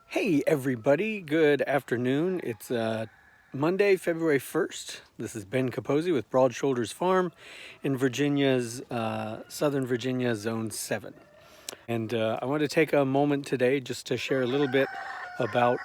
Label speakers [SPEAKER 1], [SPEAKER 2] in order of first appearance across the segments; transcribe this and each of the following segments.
[SPEAKER 1] Hey everybody, good afternoon. It's Monday, February 1st. This is Ben Capozzi with Broad Shoulders Farm in Virginia's, Southern Virginia, Zone 7. And I want to take a moment today just to share a little bit about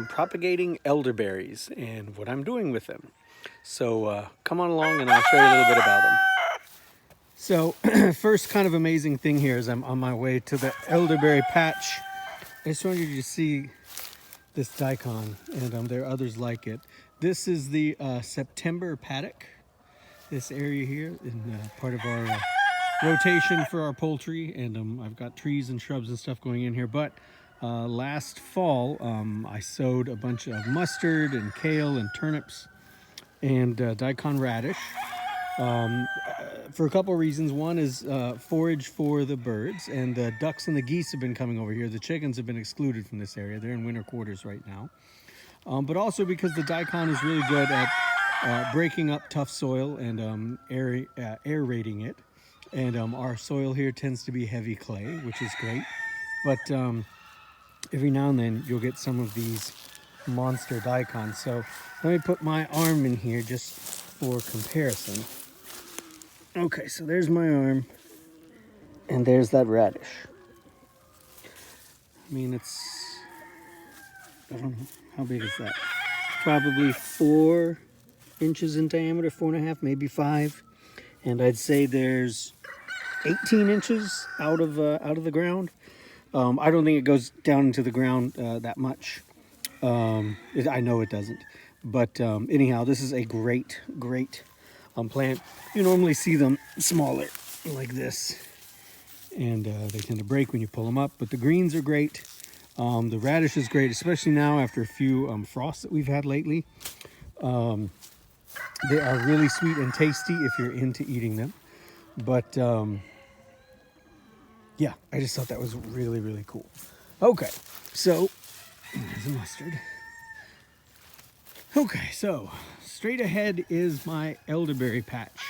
[SPEAKER 1] propagating elderberries and what I'm doing with them. So come on along and I'll show you a little bit about them. So first kind of amazing thing here is I'm on my way to the elderberry patch. I just wanted you to see this daikon, and there are others like it. This is the September paddock. This area here in part of our rotation for our poultry, and I've got trees and shrubs and stuff going in here. But last fall, I sowed a bunch of mustard and kale and turnips and Daikon Radish for a couple of reasons. One is forage for the birds, and the ducks and the geese have been coming over here. The chickens have been excluded from this area. They're in winter quarters right now. But also because the daikon is really good at breaking up tough soil and aerating it. And our soil here tends to be heavy clay, which is great. But every now and then you'll get some of these monster daikons. So let me put my arm in here just for comparison. Okay, so there's my arm, and there's that radish. I mean, I don't know, how big is that? Probably 4 inches in diameter, 4.5, maybe 5. And I'd say there's 18 inches out of the ground. I don't think it goes down into the ground that much. I know it doesn't. But anyhow, this is a great plant. You normally see them smaller like this, and they tend to break when you pull them up, but the greens are great. The radish is great, especially now after a few frosts that we've had lately. They are really sweet and tasty if you're into eating them. But yeah, I just thought that was really cool. Okay, so there's a mustard. Okay, so straight ahead is my elderberry patch.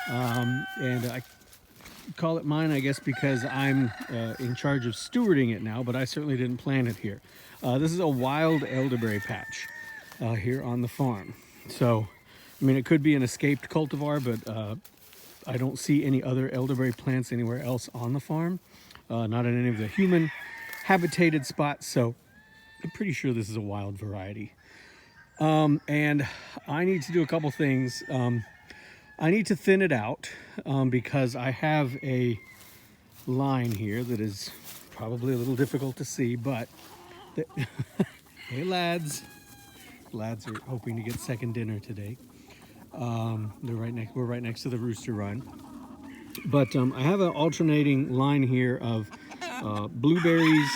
[SPEAKER 1] And I call it mine, I guess, because I'm in charge of stewarding it now, but I certainly didn't plant it here. This is a wild elderberry patch here on the farm. So, I mean, it could be an escaped cultivar, but I don't see any other elderberry plants anywhere else on the farm, not in any of the human habitated spots, so I'm pretty sure this is a wild variety. And I need to do a couple things. I need to thin it out because I have a line here that is probably a little difficult to see, but hey lads are hoping to get second dinner today. We're right next to the rooster run. But I have an alternating line here of blueberries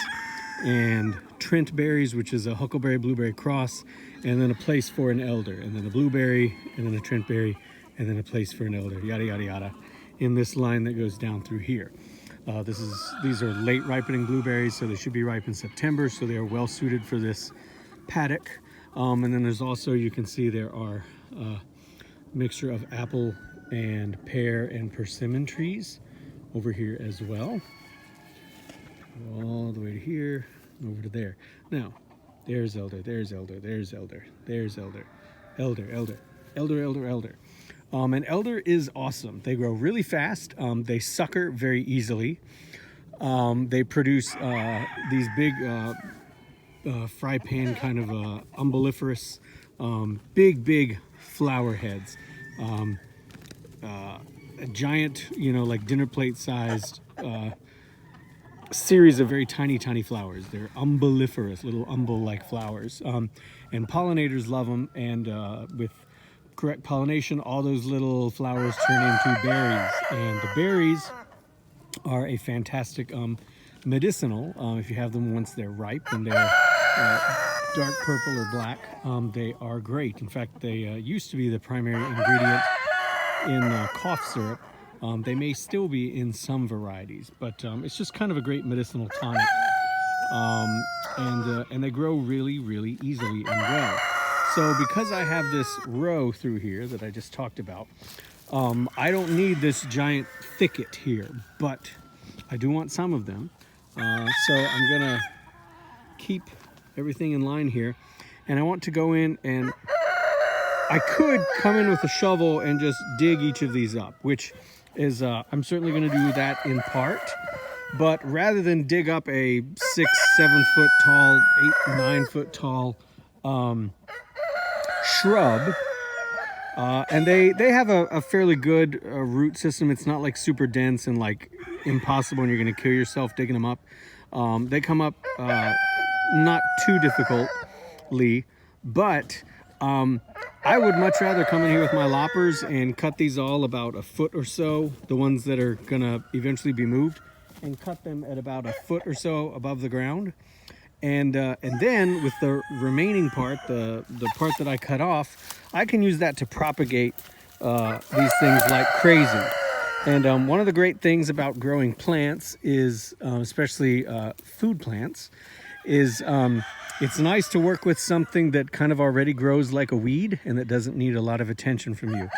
[SPEAKER 1] and Trent berries, which is a huckleberry blueberry cross, and then a place for an elder, and then a blueberry, and then a Trent berry, and then a place for an elder, yada yada yada, in this line that goes down through here. These are late ripening blueberries, so they should be ripe in September, so they are well suited for this paddock. And then there's also, you can see there are a mixture of apple and pear and persimmon trees over here as well. All the way to here, over to there. Now, there's elder, there's elder, there's elder, there's elder, elder. And elder is awesome. They grow really fast. They sucker very easily. They produce these big fry pan kind of umbelliferous, big flower heads. A giant, like dinner plate sized series of very tiny flowers. They're umbelliferous, little umbel-like flowers. And pollinators love them, and with correct pollination, all those little flowers turn into berries. And the berries are a fantastic medicinal if you have them once they're ripe and they're dark purple or black. They are great. In fact, they used to be the primary ingredient in cough syrup. They may still be in some varieties, but it's just kind of a great medicinal tonic. And they grow really easily and well. So because I have this row through here that I just talked about, I don't need this giant thicket here, but I do want some of them. So I'm gonna keep everything in line here. And I want to go in, and I could come in with a shovel and just dig each of these up, which is, I'm certainly going to do that in part. But rather than dig up a 6, 7 foot tall, 8, 9 foot tall shrub, and they have a fairly good root system. It's not like super dense and like impossible and you're going to kill yourself digging them up. They come up not too difficultly, but I would much rather come in here with my loppers and cut these all about a foot or so, the ones that are going to eventually be moved, and cut them at about a foot or so above the ground. And then with the remaining part, the part that I cut off, I can use that to propagate these things like crazy. And one of the great things about growing plants is, especially food plants, is it's nice to work with something that kind of already grows like a weed and that doesn't need a lot of attention from you.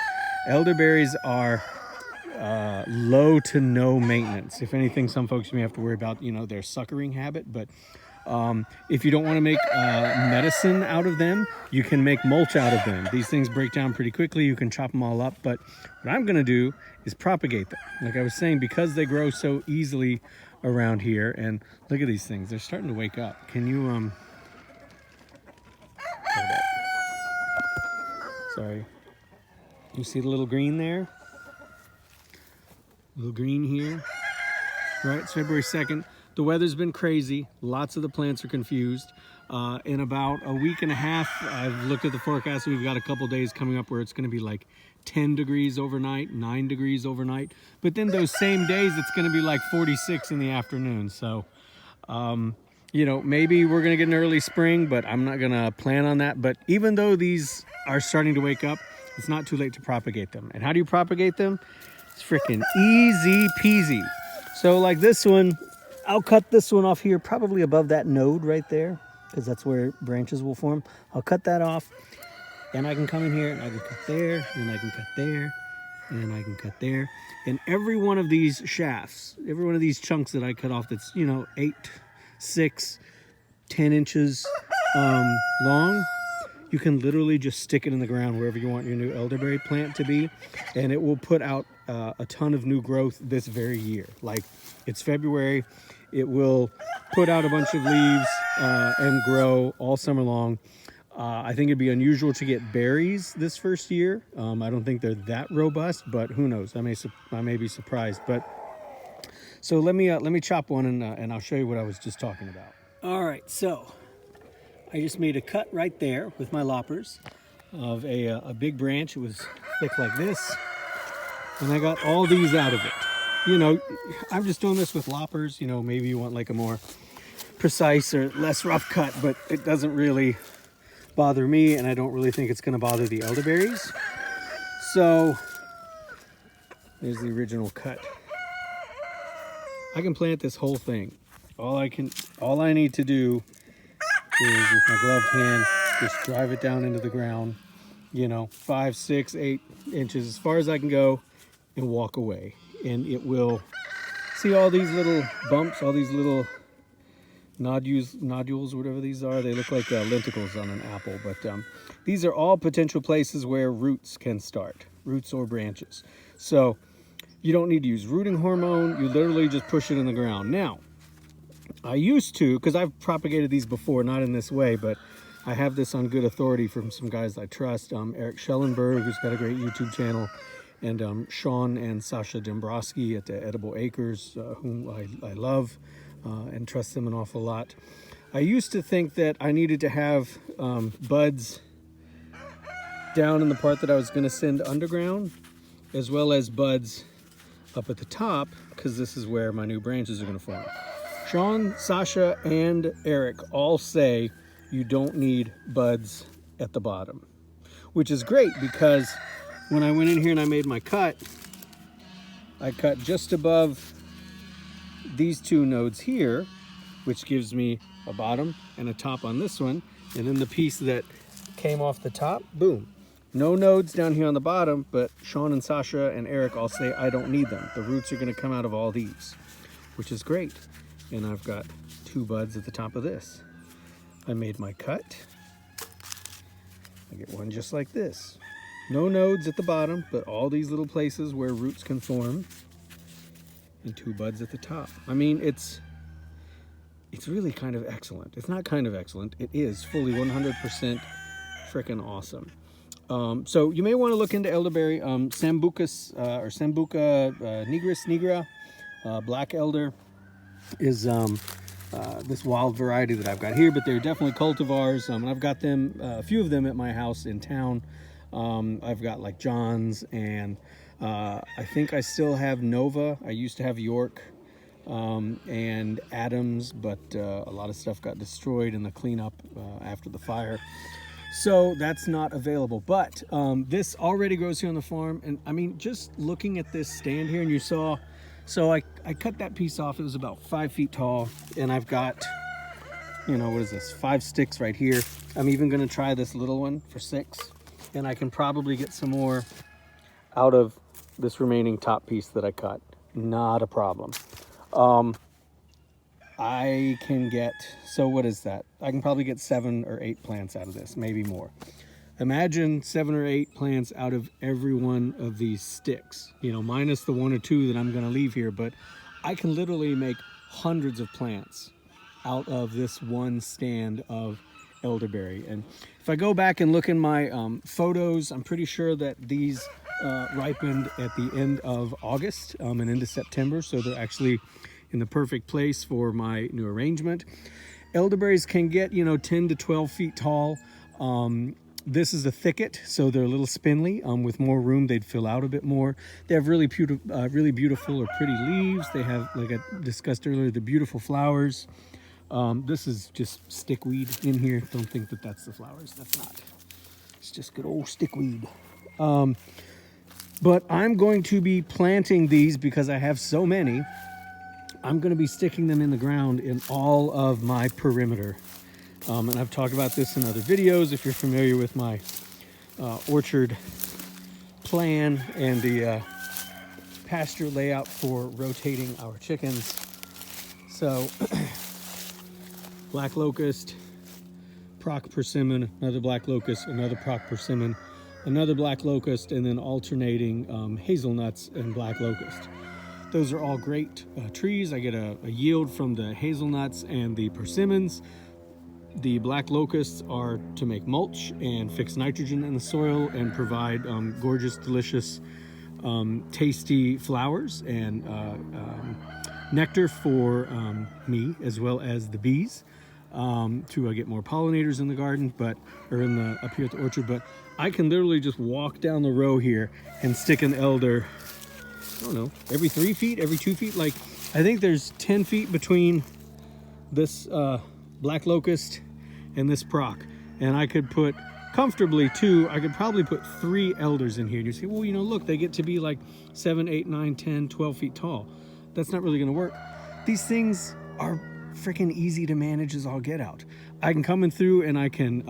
[SPEAKER 1] Elderberries are low to no maintenance. If anything, some folks may have to worry about, their suckering habit, but if you don't want to make medicine out of them, you can make mulch out of them. These things break down pretty quickly. You can chop them all up, but what I'm going to do is propagate them. Like I was saying, because they grow so easily around here, and look at these things. They're starting to wake up. Can you, sorry. You see the little green there? Little green here. Right, it's February 2nd. The weather's been crazy. Lots of the plants are confused. In about a week and a half, I've looked at the forecast. We've got a couple days coming up where it's going to be like 10 degrees overnight, 9 degrees overnight. But then those same days, it's going to be like 46 in the afternoon. So, maybe we're going to get an early spring, but I'm not going to plan on that. But even though these are starting to wake up, it's not too late to propagate them. And how do you propagate them? It's freaking easy peasy. So like this one, I'll cut this one off here, probably above that node right there, because that's where branches will form. I'll cut that off, and I can come in here, and I can cut there, and I can cut there, and I can cut there. And every one of these shafts, every one of these chunks that I cut off that's, 8, 6, 10 inches long, you can literally just stick it in the ground wherever you want your new elderberry plant to be, and it will put out a ton of new growth this very year. Like, it's February, it will put out a bunch of leaves and grow all summer long. I think it'd be unusual to get berries this first year. I don't think they're that robust, but who knows? I may be surprised. But so let me chop one and I'll show you what I was just talking about. All right, so I just made a cut right there with my loppers of a big branch. It was thick like this, and I got all these out of it. I'm just doing this with loppers. Maybe you want like a more precise or less rough cut, but it doesn't really bother me, and I don't really think it's going to bother the elderberries. So there's the original cut. I can plant this whole thing. All I need to do is with my gloved hand just drive it down into the ground, 5, 6, 8 inches, as far as I can go, and walk away. And it will see all these little bumps, all these little nodules, whatever these are. They look like lenticles on an apple, but these are all potential places where roots can start, roots or branches. So you don't need to use rooting hormone. You literally just push it in the ground. Now, I used to, because I've propagated these before, not in this way, but I have this on good authority from some guys I trust. Eric Schellenberg, who's got a great YouTube channel, and Sean and Sasha Dombrowski at the Edible Acres, whom I love and trust them an awful lot. I used to think that I needed to have buds down in the part that I was going to send underground, as well as buds up at the top, because this is where my new branches are going to form. Sean, Sasha, and Eric all say you don't need buds at the bottom, which is great, because when I went in here and I made my cut, I cut just above these two nodes here, which gives me a bottom and a top on this one, and then the piece that came off the top, boom. No nodes down here on the bottom, but Sean and Sasha and Eric all say I don't need them. The roots are going to come out of all these, which is great. And I've got 2 buds at the top of this. I made my cut. I get one just like this. No nodes at the bottom, but all these little places where roots can form, and 2 buds at the top. I mean, it's really kind of excellent. It's not kind of excellent. It is fully 100% freaking awesome. So you may want to look into elderberry. Sambucus or Sambuca nigra, black elder, is this wild variety that I've got here, but they're definitely cultivars. I've got them, a few of them at my house in town. I've got like John's, and I think I still have Nova. I used to have York and Adams, but a lot of stuff got destroyed in the cleanup after the fire. So that's not available, but this already grows here on the farm. And I mean, just looking at this stand here, and you saw, so I cut that piece off. It was about 5 feet tall, and I've got, you know, what is this, 5 sticks right here. I'm even gonna try this little one for 6, and I can probably get some more out of this remaining top piece that I cut. Not a problem. I can get, so what is that? I can probably get 7 or 8 plants out of this, maybe more. Imagine 7 or 8 plants out of every one of these sticks, you know, minus the 1 or 2 that I'm going to leave here, but I can literally make hundreds of plants out of this one stand of elderberry. And if I go back and look in my photos, I'm pretty sure that these ripened at the end of August and into September, so they're actually in the perfect place for my new arrangement. Elderberries can get, you know, 10 to 12 feet tall. This is a thicket, so they're a little spindly. With more room, they'd fill out a bit more. They have really beautiful or pretty leaves. They have, like I discussed earlier, the beautiful flowers. This is just stickweed in here. Don't think that that's the flowers. That's not. It's just good old stickweed. But I'm going to be planting these because I have so many. I'm going to be sticking them in the ground in all of my perimeter. And I've talked about this in other videos. If you're familiar with my orchard plan and the pasture layout for rotating our chickens. So black locust, proc persimmon, another black locust, another proc persimmon, another black locust, and then alternating hazelnuts and black locust. Those are all great trees. I get a yield from the hazelnuts and the persimmons. The black locusts are to make mulch and fix nitrogen in the soil and provide gorgeous, delicious, tasty flowers and nectar for me, as well as the bees, to get more pollinators in the garden, or up here at the orchard. But I can literally just walk down the row here and stick an elder, I don't know, every 3 feet, every 2 feet. Like, I think there's 10 feet between this black locust and this proc. And I could put comfortably I could probably put 3 elders in here. And you say, well, you know, look, they get to be like 7, 8, 9, 10, 12 feet tall. That's not really gonna work. These things are freaking easy to manage as all get out. I can come in through and I can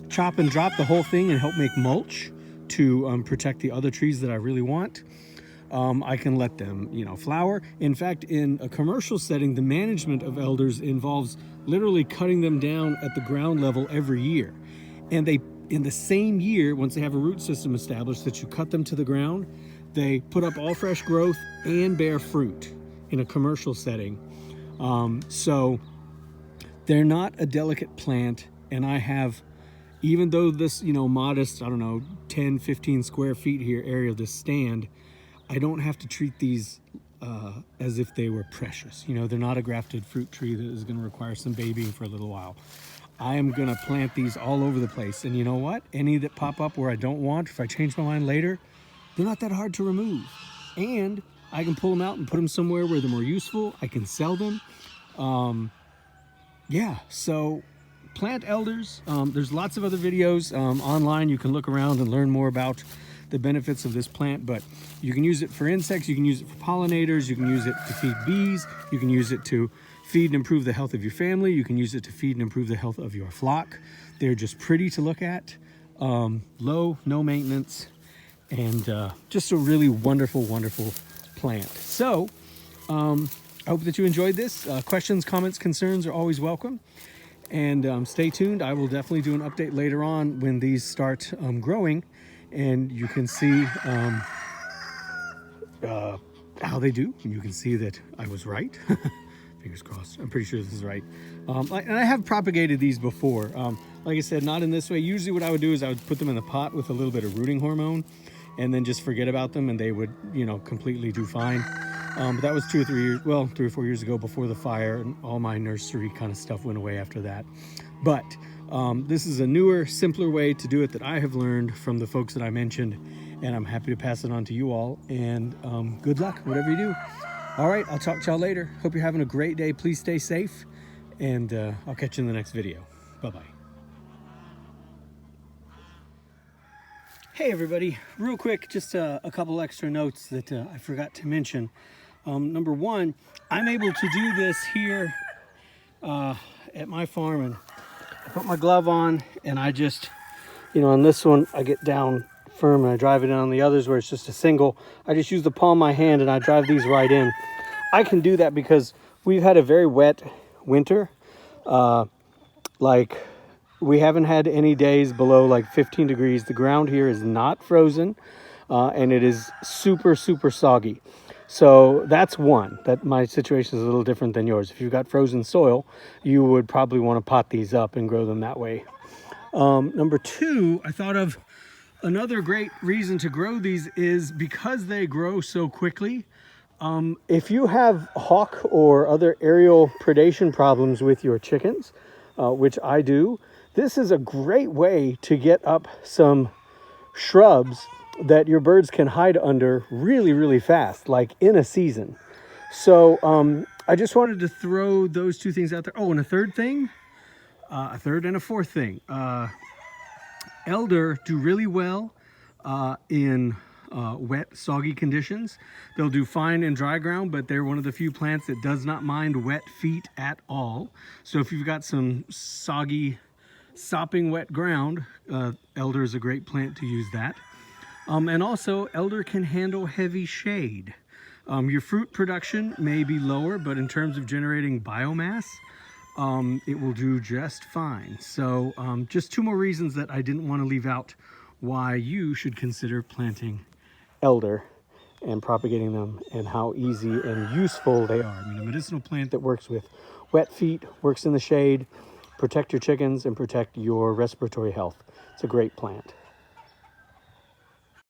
[SPEAKER 1] chop and drop the whole thing and help make mulch to protect the other trees that I really want. I can let them, you know, flower. In fact, in a commercial setting, the management of elders involves literally cutting them down at the ground level every year. And they, in the same year, once they have a root system established that you cut them to the ground, they put up all fresh growth and bear fruit in a commercial setting. So they're not a delicate plant. And I have, even though this, you know, modest, I don't know, 10, 15 square feet here area of this stand, I don't have to treat these as if they were precious. You know, they're not a grafted fruit tree that is going to require some babying for a little while. I am going to plant these all over the place. And you know what? Any that pop up where I don't want, if I change my mind later, they're not that hard to remove. And I can pull them out and put them somewhere where they're more useful. I can sell them. Yeah, so plant elders. There's lots of other videos online. You can look around and learn more about the benefits of this plant, but you can use it for insects, you can use it for pollinators, you can use it to feed bees, you can use it to feed and improve the health of your family, you can use it to feed and improve the health of your flock. They're just pretty to look at, low, no maintenance, and just a really wonderful, wonderful plant. So I hope that you enjoyed this. Questions, comments, concerns are always welcome. And stay tuned. I will definitely do an update later on when these start growing, and you can see how they do. And you can see that I was right. Fingers crossed. I'm pretty sure this is right. And I have propagated these before. Like I said, not in this way. Usually what I would do is I would put them in the pot with a little bit of rooting hormone and then just forget about them, and they would, you know, completely do fine. But that was 2 or 3 years, well, 3 or 4 years ago before the fire, and all my nursery kind of stuff went away after that. But this is a newer, simpler way to do it that I have learned from the folks that I mentioned, and I'm happy to pass it on to you all. And good luck, whatever you do. All right, I'll talk to y'all later. Hope you're having a great day. Please stay safe, and I'll catch you in the next video. Bye-bye. Hey everybody, real quick, just a couple extra notes that I forgot to mention. Number one, I'm able to do this here at my farm, and I put my glove on and I just, you know, on this one I get down firm and I drive it in. On the others where it's just a single, I just use the palm of my hand and I drive these right in. I can do that because we've had a very wet winter. Like, we haven't had any days below like 15 degrees. The ground here is not frozen, and it is super, super soggy. So that's one, that my situation is a little different than yours. If you've got frozen soil, you would probably want to pot these up and grow them that way. Number two, I thought of another great reason to grow these is because they grow so quickly. If you have hawk or other aerial predation problems with your chickens, which I do, this is a great way to get up some shrubs that your birds can hide under really, really fast, like in a season. So I just wanted to throw those two things out there. Oh, and a third thing, a third and a fourth thing. Elder do really well in wet, soggy conditions. They'll do fine in dry ground, but they're one of the few plants that does not mind wet feet at all. So if you've got some soggy, sopping wet ground, elder is a great plant to use that. And also, elder can handle heavy shade. Your fruit production may be lower, but in terms of generating biomass, it will do just fine. So just two more reasons that I didn't want to leave out why you should consider planting elder and propagating them, and how easy and useful they are. I mean, a medicinal plant that works with wet feet, works in the shade, protect your chickens and protect your respiratory health. It's a great plant.